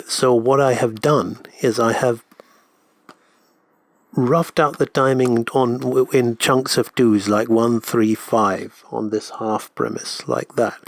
so what I have done is I have roughed out the timing in chunks of 2s, like 1, 3, 5 on this half premise, like that.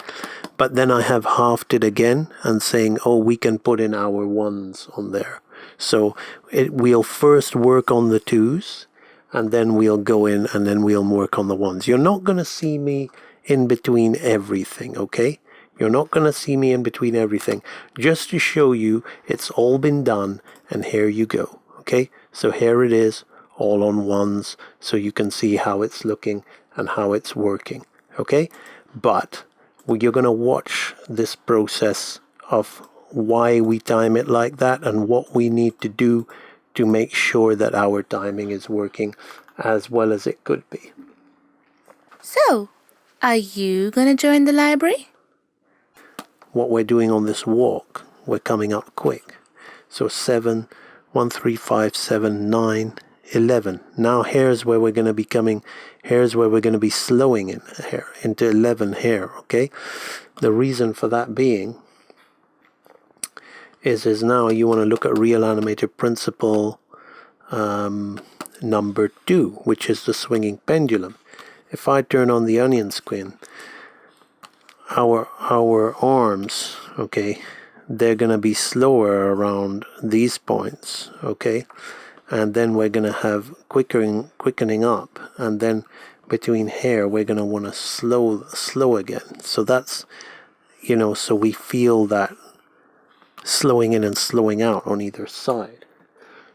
But then I have halved it again and saying, oh, we can put in our 1s on there. So we'll first work on the 2s, and then we'll go in and then we'll work on the 1s. You're not going to see me in between everything, okay? You're not going to see me in between everything. Just to show you it's all been done, and here you go, okay? So here it is, all on 1s, so you can see how it's looking and how it's working, okay? But you're going to watch this process of why we time it like that and what we need to do to make sure that our timing is working as well as it could be. So, are you going to join the library? What we're doing on this walk, we're coming up quick. So 7, 1, 3, 5, 7, 9, 11. Now here's where we're going to be coming, here's where we're going to be slowing in here, into 11 here, okay? The reason for that being is now you want to look at Real Animator Principle number 2, which is the swinging pendulum. If I turn on the onion skin, our arms, okay, they're going to be slower around these points, okay, and then we're going to have quickening up, and then between here we're going to want to slow again. So that's, you know, so we feel that slowing in and slowing out on either side.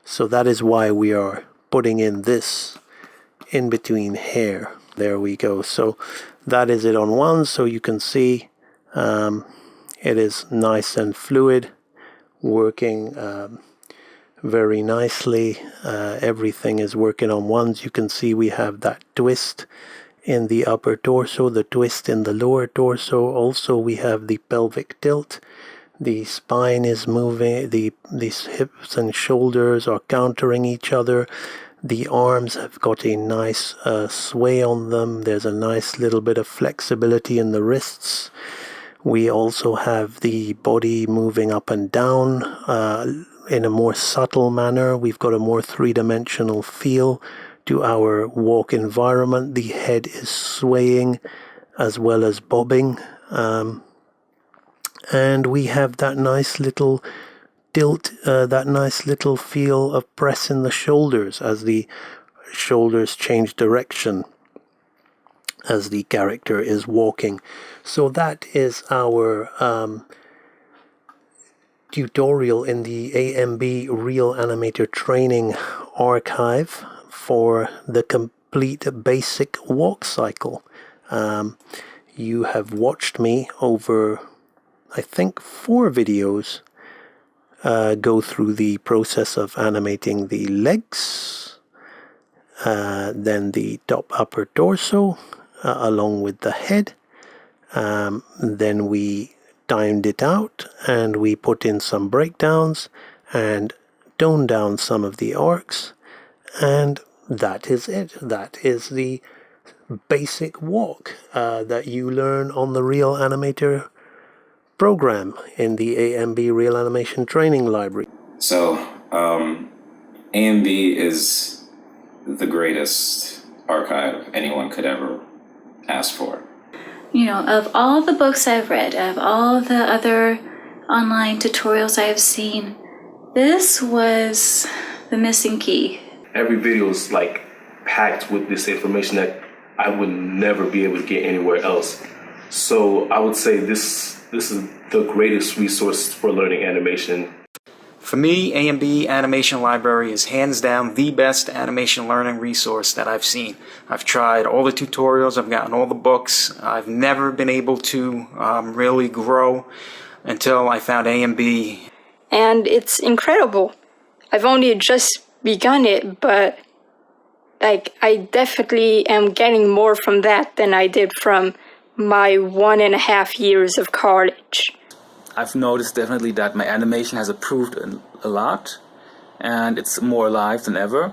So that is why we are putting in this in between here. There we go. So that is it on 1, so you can see it is nice and fluid, working very nicely. Everything is working on 1s. You can see we have that twist in the upper torso, the twist in the lower torso. Also we have the pelvic tilt. The spine is moving, these hips and shoulders are countering each other. The arms have got a nice sway on them. There's a nice little bit of flexibility in the wrists. We also have the body moving up and down in a more subtle manner. We've got a more three-dimensional feel to our walk environment. The head is swaying as well as bobbing. And we have that nice little tilt, that nice little feel of press in the shoulders as the shoulders change direction as the character is walking. So that is our tutorial in the AMB Real Animator Training Archive for the complete basic walk cycle. You have watched me over, I think, 4 videos go through the process of animating the legs, then the top upper torso along with the head. Then we timed it out and we put in some breakdowns and toned down some of the arcs, and that is it. That is the basic walk that you learn on the Real Animator program in the AMB Real Animation Training Library. So, AMB is the greatest archive anyone could ever ask for. You know, of all the books I've read, of all the other online tutorials I have seen, this was the missing key. Every video is like packed with this information that I would never be able to get anywhere else. So I would say this is the greatest resource for learning animation. For me, AMB Animation Library is hands down the best animation learning resource that I've seen. I've tried all the tutorials, I've gotten all the books. I've never been able to really grow until I found AMB. And it's incredible. I've only just begun it, but I definitely am getting more from that than I did from my 1.5 years of college. I've noticed definitely that my animation has improved a lot, and it's more alive than ever.